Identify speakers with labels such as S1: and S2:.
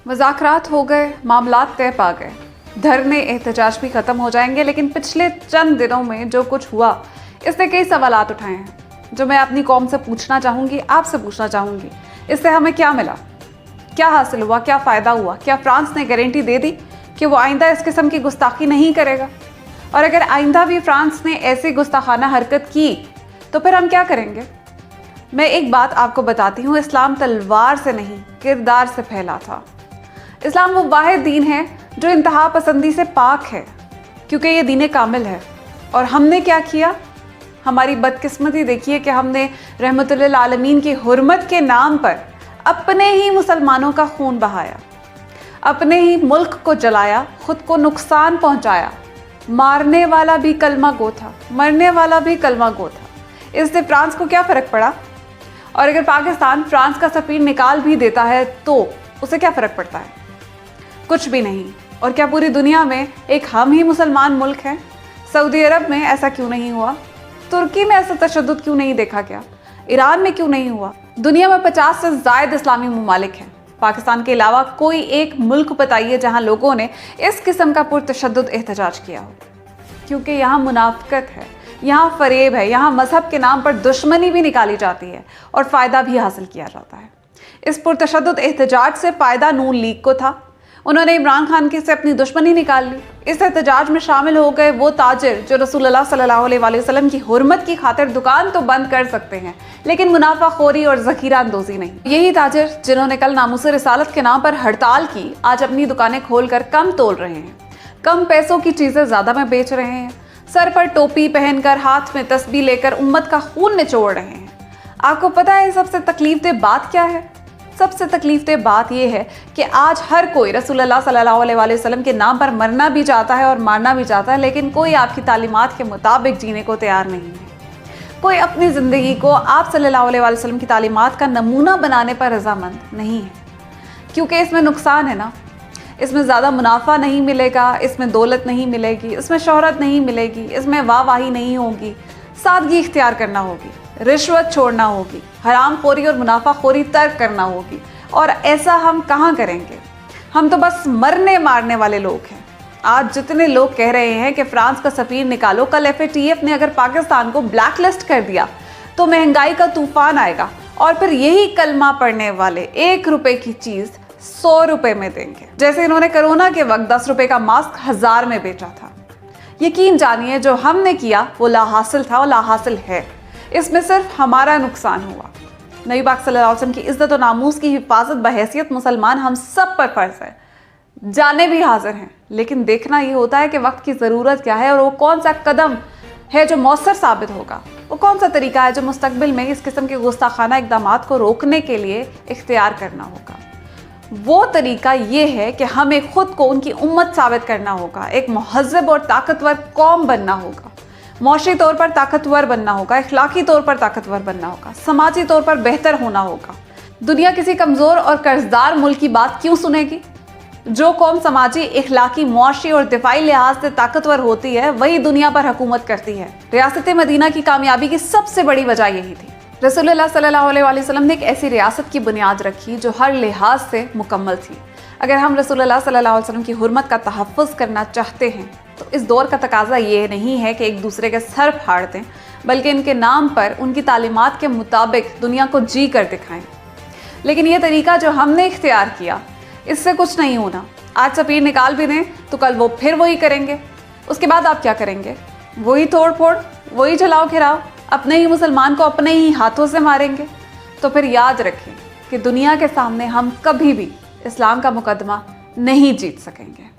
S1: मुज़ाकरात हो गए, मामलात तय पा गए, धरने एहतजाज भी ख़त्म हो जाएंगे, लेकिन पिछले चंद दिनों में जो कुछ हुआ इसने कई सवालात उठाए हैं जो मैं अपनी कौम से पूछना चाहूँगी, आपसे पूछना चाहूँगी। इससे हमें क्या मिला, क्या हासिल हुआ, क्या फ़ायदा हुआ? क्या फ्रांस ने गारंटी दे दी कि वो आइंदा इस किस्म की गुस्ताखी नहीं करेगा? और अगर आइंदा भी फ्रांस ने ऐसी गुस्ताखाना हरकत की तो फिर हम क्या करेंगे? मैं एक बात आपको बताती हूँ, इस्लाम तलवार से नहीं किरदार से फैला था। इस्लाम वो वाहिद दीन है जो इंतहा पसंदी से पाक है, क्योंकि ये दीन कामिल है। और हमने क्या किया? हमारी बदकिस्मती देखिए कि हमने रहमतुल्लिल आलमीन की हुर्मत के नाम पर अपने ही मुसलमानों का खून बहाया, अपने ही मुल्क को जलाया, खुद को नुकसान पहुंचाया। मारने वाला भी कलमा गो था, मरने वाला भी कलमा गो था। इससे फ्रांस को क्या फ़र्क पड़ा? और अगर पाकिस्तान फ्रांस का सफ़ीर निकाल भी देता है तो उसे क्या फ़र्क पड़ता है? कुछ भी नहीं। और क्या पूरी दुनिया में एक हम ही मुसलमान मुल्क हैं? सऊदी अरब में ऐसा क्यों नहीं हुआ? तुर्की में ऐसा तशद्दुद क्यों नहीं देखा गया? ईरान में क्यों नहीं हुआ? दुनिया में 50 से ज़ायद इस्लामी ममालिक हैं। पाकिस्तान के अलावा कोई एक मुल्क बताइए जहां लोगों ने इस किस्म का पुरतशद्दुद एहतजाज किया हो। क्योंकि यहाँ मुनाफिकत है, यहाँ फरेब है, यहाँ मजहब के नाम पर दुश्मनी भी निकाली जाती है और फ़ायदा भी हासिल किया जाता है। इस पुरतशद्दुद एहतजाज से फ़ायदा नून लीग को था। उन्होंने इमरान खान की से अपनी दुश्मनी निकाल ली। इस एहतजाज में शामिल हो गए वो ताजिर जो रसूलुल्लाह सल्लल्लाहु अलैहि वसल्लम की हुर्मत की खातिर दुकान तो बंद कर सकते हैं, लेकिन मुनाफाखोरी और ज़खीरा अंदोज़ी नहीं। यही ताजिर जिन्होंने कल नामूस रिसालत के नाम पर हड़ताल की, आज अपनी दुकानें खोलकर कम तोल रहे हैं, कम पैसों की चीज़ें ज़्यादा में बेच रहे हैं, सर पर टोपी पहनकर हाथ में तस्बीह लेकर उम्मत का खून निचोड़ रहे हैं। आपको पता है सबसे तकलीफ दह बात क्या है? सबसे तकलीफ दह बात यह है कि आज हर कोई रसूलुल्लाह सल्लल्लाहु अलैहि वसल्लम के नाम पर मरना भी चाहता है और मारना भी चाहता है, लेकिन कोई आपकी तालीमात के मुताबिक जीने को तैयार नहीं है। कोई अपनी ज़िंदगी को आप सल्लल्लाहु अलैहि वसल्लम की तालीमात का नमूना बनाने पर रज़ामंद नहीं है, क्योंकि इसमें नुकसान है ना। इसमें ज़्यादा मुनाफा नहीं मिलेगा, इसमें दौलत नहीं मिलेगी, इसमें शोहरत नहीं मिलेगी, इसमें वाहवाही नहीं होगी, सादगी इख्तियार करना होगी, रिश्वत छोड़ना होगी, हराम खोरी और मुनाफाखोरी तर्क करना होगी। और ऐसा हम कहाँ करेंगे? हम तो बस मरने मारने वाले लोग हैं। आज जितने लोग कह रहे हैं कि फ्रांस का सफ़ीर निकालो, कल FATF ने अगर पाकिस्तान को ब्लैक लिस्ट कर दिया तो महंगाई का तूफान आएगा और फिर यही कलमा पढ़ने वाले 1 रुपए की चीज़ 100 रुपए में देंगे। जैसे इन्होंने कोरोना के वक्त 10 रुपए का मास्क 1000 में बेचा था। यकीन जानिए जो हमने किया वो लाहासिल था और लाहासिल है। इसमें सिर्फ हमारा नुकसान हुआ। नबी पाक सल्लल्लाहु अलैहि वसल्लम की इज्जत और नामूस की हिफाजत बहैसियत मुसलमान हम सब पर फ़र्ज़ है। जाने भी हाजिर हैं, लेकिन देखना ये होता है कि वक्त की ज़रूरत क्या है और वो कौन सा कदम है जो मौसर साबित होगा, वो कौन सा तरीका है जो मुस्तकबिल में इस किस्म के गुस्ताखाना इक़दामात को रोकने के लिए इख्तियार करना होगा। वो तरीका ये है कि हमें ख़ुद को उनकी उम्मत साबित करना होगा, एक महज़्ज़ब और ताकतवर कौम बनना होगा, मौशी तौर पर ताकतवर बनना होगा, इखलाकी तौर पर ताकतवर बनना होगा, समाजी तौर पर बेहतर होना होगा। दुनिया किसी कमज़ोर और कर्जदार मुल्क की बात क्यों सुनेगी? जो कौम समाजी, इखलाकी, मुआशी और दिफाई लिहाज से ताकतवर होती है वही दुनिया पर हुकूमत करती है। रियासत मदीना की कामयाबी की सबसे बड़ी वजह यही थी। रसूलुल्लाह सल्लल्लाहु अलैहि वसल्लम ने एक ऐसी रियासत की बुनियाद रखी जो हर लिहाज से मुकम्मल थी। अगर हम रसूलुल्लाह सल्लल्लाहु अलैहि वसल्लम की हुर्मत का तहफ़्फ़ुज़ करना चाहते हैं तो इस दौर का तकाजा ये नहीं है कि एक दूसरे के सर फाड़ दें, बल्कि इनके नाम पर उनकी तालीमात के मुताबिक दुनिया को जी कर दिखाएं। लेकिन ये तरीका जो हमने इख्तियार किया, इससे कुछ नहीं होना। आज सफ़ीर निकाल भी दें तो कल वो फिर वही करेंगे। उसके बाद आप क्या करेंगे? वही तोड़ फोड़, वही जलाओ घिराओ, अपने ही मुसलमान को अपने ही हाथों से मारेंगे। तो फिर याद रखें कि दुनिया के सामने हम कभी भी इस्लाम का मुकदमा नहीं जीत सकेंगे।